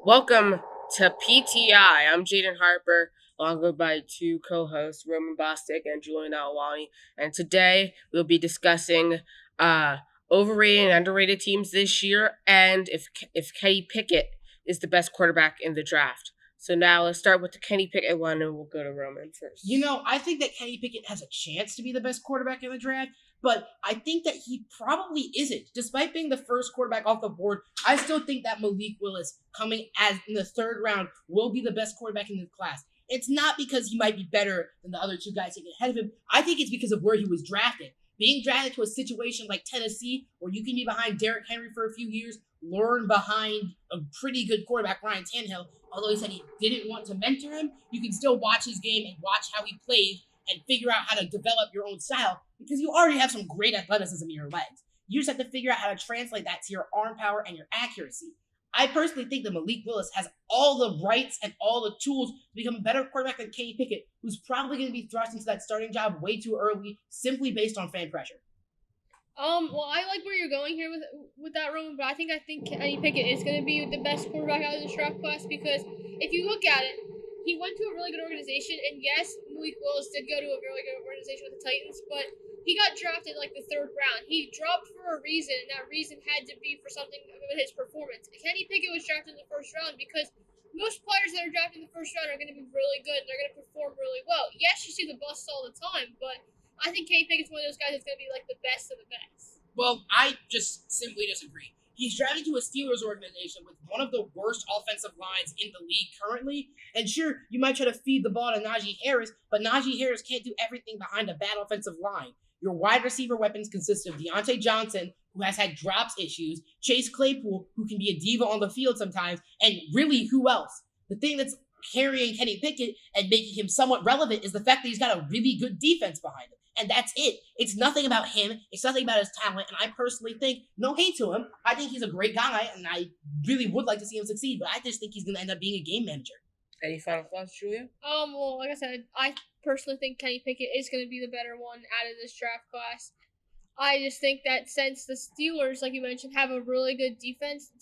Welcome to PTI. I'm Jaden Harper, along with my two co-hosts, Roman Bostic and Julian Alwani. And today we'll be discussing uh, overrated and underrated teams this year, and if Kenny Pickett is the best quarterback in the draft. So now let's start with the Kenny Pickett one, and we'll go to Roman first. I think that Kenny Pickett has a chance to be the best quarterback in the draft, but I think that he probably isn't. Despite being the first quarterback off the board, I still think that Malik Willis coming as in the third round will be the best quarterback in the class. It's not because he might be better than the other two guys taken ahead of him. I think it's because of where he was drafted. Being drafted to a situation like Tennessee, where you can be behind Derrick Henry for a few years, learn behind a pretty good quarterback, Ryan Tannehill. Although he said he didn't want to mentor him, you can still watch his game and watch how he plays and figure out how to develop your own style because you already have some great athleticism in your legs. You just have to figure out how to translate that to your arm power and your accuracy. I personally think that Malik Willis has all the rights and all the tools to become a better quarterback than Kenny Pickett, who's probably going to be thrust into that starting job way too early simply based on fan pressure. Well, I like where you're going here with that, Roman, but I think Kenny Pickett is going to be the best quarterback out of this draft class because if you look at it, he went to a really good organization, and yes, Malik Willis did go to a really good organization with the Titans, but he got drafted like the third round. He dropped for a reason, and that reason had to be for something with his performance. Kenny Pickett was drafted in the first round because most players that are drafted in the first round are going to be really good, and they're going to perform really well. Yes, you see the busts all the time, but I think Kenny Pickett's one of those guys that's going to be like the best of the best. Well, I just simply disagree. He's drafted to a Steelers organization with one of the worst offensive lines in the league currently. And sure, you might try to feed the ball to Najee Harris, but Najee Harris can't do everything behind a bad offensive line. Your wide receiver weapons consist of Deontay Johnson, who has had drops issues, Chase Claypool, who can be a diva on the field sometimes, and really, who else? The thing that's carrying Kenny Pickett and making him somewhat relevant is the fact that he's got a really good defense behind him. And that's it. It's nothing about him. It's nothing about his talent. And I personally think, no hate to him, I think he's a great guy, and I really would like to see him succeed, but I just think he's going to end up being a game manager. Any final thoughts, Julia? Well, like I said, I personally think Kenny Pickett is going to be the better one out of this draft class. I just think that since the Steelers, like you mentioned, have a really good defense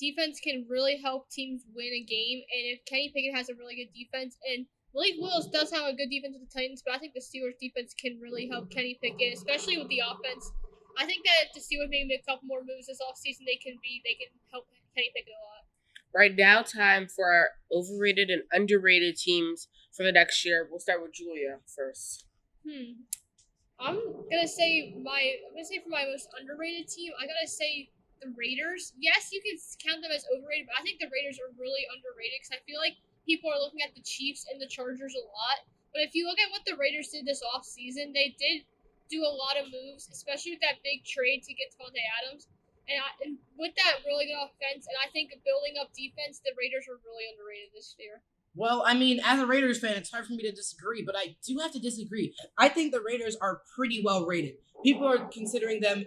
can really help teams win a game. And if Kenny Pickett has a really good defense, and Malik Willis does have a good defense with the Titans, but I think the Steelers defense can really help Kenny Pickett, especially with the offense. I think that if the Steelers maybe make a couple more moves this offseason, they can help Kenny Pickett a lot. Right now, time for our overrated and underrated teams for the next year. We'll start with Julia first. I'm gonna say for my most underrated team, I gotta say the Raiders. Yes, you can count them as overrated, but I think the Raiders are really underrated because I feel like people are looking at the Chiefs and the Chargers a lot. But if you look at what the Raiders did this offseason, they did do a lot of moves, especially with that big trade to get Devontae Adams. And with that really good offense, and I think building up defense, the Raiders are really underrated this year. Well, I mean, as a Raiders fan, it's hard for me to disagree, but I do have to disagree. I think the Raiders are pretty well rated. People are considering them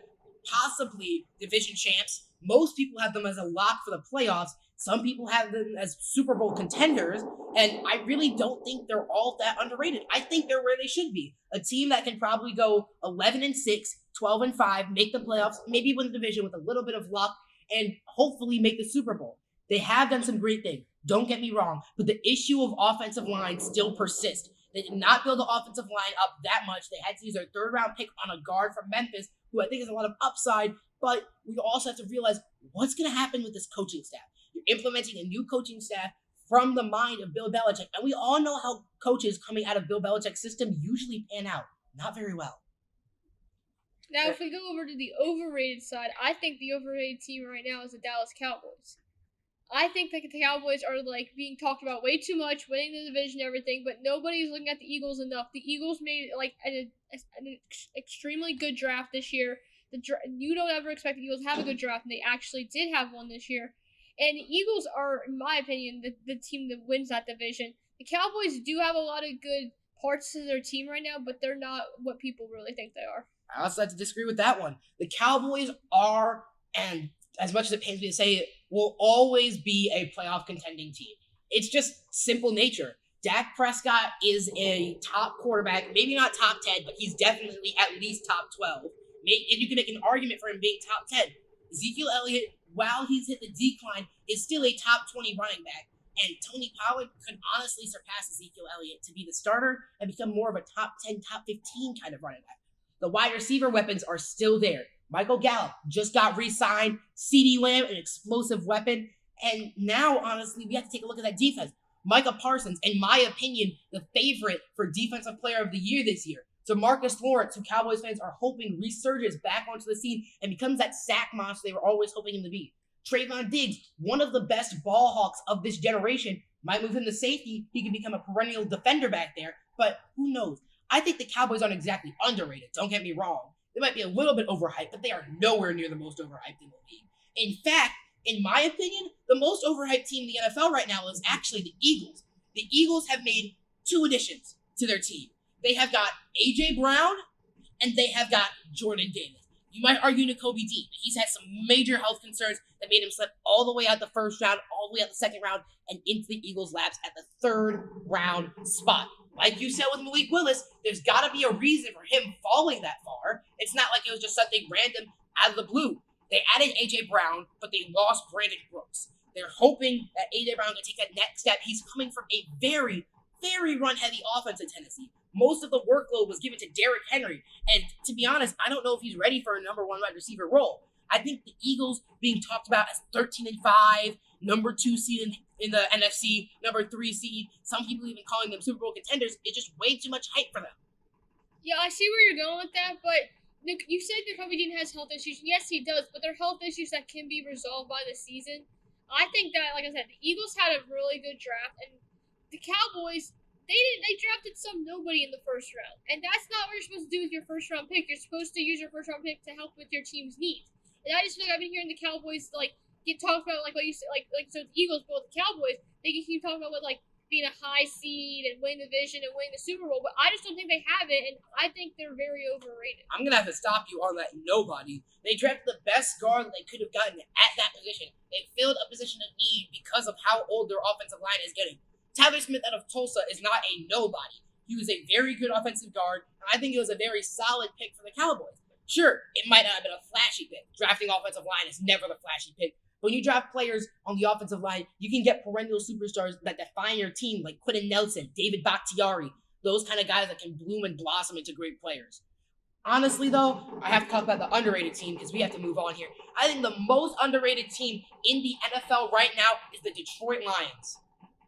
possibly division champs. Most people have them as a lock for the playoffs. Some people have them as Super Bowl contenders, and I really don't think they're all that underrated. I think they're where they should be. A team that can probably go 11-6, 12-5, make the playoffs, maybe win the division with a little bit of luck, and hopefully make the Super Bowl. They have done some great things. Don't get me wrong, but the issue of offensive line still persists. They did not build the offensive line up that much. They had to use their third round pick on a guard from Memphis, who I think has a lot of upside, but we also have to realize what's going to happen with this coaching staff. You're implementing a new coaching staff from the mind of Bill Belichick, and we all know how coaches coming out of Bill Belichick's system usually pan out. Not very well. Now, if we go over to the overrated side, I think the overrated team right now is the Dallas Cowboys. I think that the Cowboys are like being talked about way too much, winning the division, and everything, but nobody's looking at the Eagles enough. The Eagles made like an extremely good draft this year. You don't ever expect the Eagles to have a good draft, and they actually did have one this year. And the Eagles are, in my opinion, the team that wins that division. The Cowboys do have a lot of good parts to their team right now, but they're not what people really think they are. I also have to disagree with that one. The Cowboys are, and as much as it pains me to say it, will always be a playoff contending team. It's just simple nature. Dak Prescott is a top quarterback, maybe not top 10, but he's definitely at least top 12. And you can make an argument for him being top 10. Ezekiel Elliott, while he's hit the decline, is still a top 20 running back. And Tony Pollard could honestly surpass Ezekiel Elliott to be the starter and become more of a top 10, top 15 kind of running back. The wide receiver weapons are still there. Michael Gallup just got re-signed. CeeDee Lamb, an explosive weapon. And now, honestly, we have to take a look at that defense. Micah Parsons, in my opinion, the favorite for Defensive Player of the Year this year. So Marcus Lawrence, who Cowboys fans are hoping resurges back onto the scene and becomes that sack monster they were always hoping him to be. Trayvon Diggs, one of the best ball hawks of this generation, might move him to safety. He can become a perennial defender back there, but who knows? I think the Cowboys aren't exactly underrated. Don't get me wrong. They might be a little bit overhyped, but they are nowhere near the most overhyped in the league. In fact, in my opinion, the most overhyped team in the NFL right now is actually the Eagles. The Eagles have made 2 additions to their team. They have got A.J. Brown, and they have got Jordan Davis. You might argue Nakobe Dean, but he's had some major health concerns that made him slip all the way out the first round, all the way out the second round, and into the Eagles' laps at the 3rd round spot. Like you said with Malik Willis, there's got to be a reason for him falling that far. It's not like it was just something random out of the blue. They added A.J. Brown, but they lost Brandon Brooks. They're hoping that A.J. Brown can take that next step. He's coming from a very, very run-heavy offense in Tennessee. Most of the workload was given to Derrick Henry. And to be honest, I don't know if he's ready for a number 1 wide receiver role. I think the Eagles being talked about as 13-5, number 2 seed in the NFC, number 3 seed, some people even calling them Super Bowl contenders, is just way too much hype for them. Yeah, I see where you're going with that, but you said Nakobe Dean has health issues. Yes, he does, but they're health issues that can be resolved by the season. I think that, like I said, the Eagles had a really good draft, and the Cowboys, they drafted some nobody in the first round. And that's not what you're supposed to do with your first round pick. You're supposed to use your first round pick to help with your team's needs. And I just feel like I've been hearing the Cowboys get talked about what you said, so the Eagles, but with the Cowboys, they can keep talking about being a high seed and winning the division and winning the Super Bowl, but I just don't think they have it, and I think they're very overrated. I'm gonna have to stop you on that. Nobody. They drafted the best guard they could have gotten at that position. They filled a position of need because of how old their offensive line is getting. Tyler Smith out of Tulsa is not a nobody. He was a very good offensive guard, and I think it was a very solid pick for the Cowboys. Sure, it might not have been a flashy pick. Drafting offensive line is never the flashy pick. When you draft players on the offensive line, you can get perennial superstars that define your team, like Quentin Nelson, David Bakhtiari, those kind of guys that can bloom and blossom into great players. Honestly, though, I have to talk about the underrated team because we have to move on here. I think the most underrated team in the NFL right now is the Detroit Lions.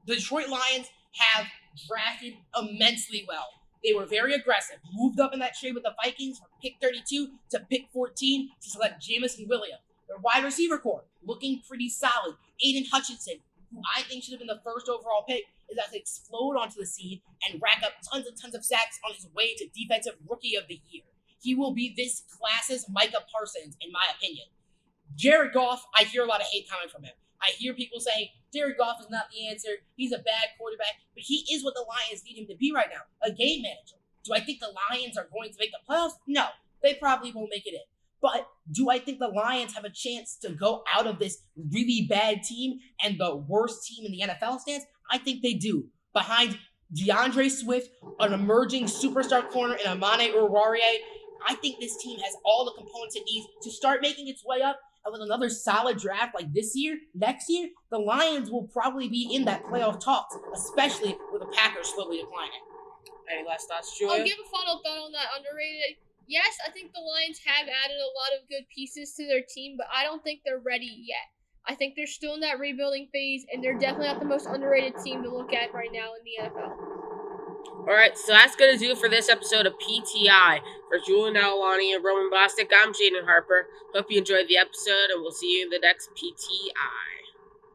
The Detroit Lions have drafted immensely well. They were very aggressive, moved up in that trade with the Vikings from pick 32 to pick 14 to select Jamison Williams. Their wide receiver core looking pretty solid. Aiden Hutchinson, who I think should have been the first overall pick, is about to explode onto the scene and rack up tons and tons of sacks on his way to Defensive Rookie of the Year. He will be this class's Micah Parsons, in my opinion. Jared Goff, I hear a lot of hate coming from him. I hear people saying, Jared Goff is not the answer. He's a bad quarterback. But he is what the Lions need him to be right now, a game manager. Do I think the Lions are going to make the playoffs? No, they probably won't make it in. But do I think the Lions have a chance to go out of this really bad team and the worst team in the NFL stands? I think they do. Behind DeAndre Swift, an emerging superstar corner in Amane Oruwariye, I think this team has all the components it needs to start making its way up. And with another solid draft like this year, next year, the Lions will probably be in that playoff talks, especially with the Packers slowly declining. Any last thoughts, Julia? I'll give a final thought on that underrated. Yes, I think the Lions have added a lot of good pieces to their team, but I don't think they're ready yet. I think they're still in that rebuilding phase, and they're definitely not the most underrated team to look at right now in the NFL. All right, so that's going to do it for this episode of PTI. For Julian Alwani and Roman Bostic, I'm Jaden Harper. Hope you enjoyed the episode, and we'll see you in the next PTI.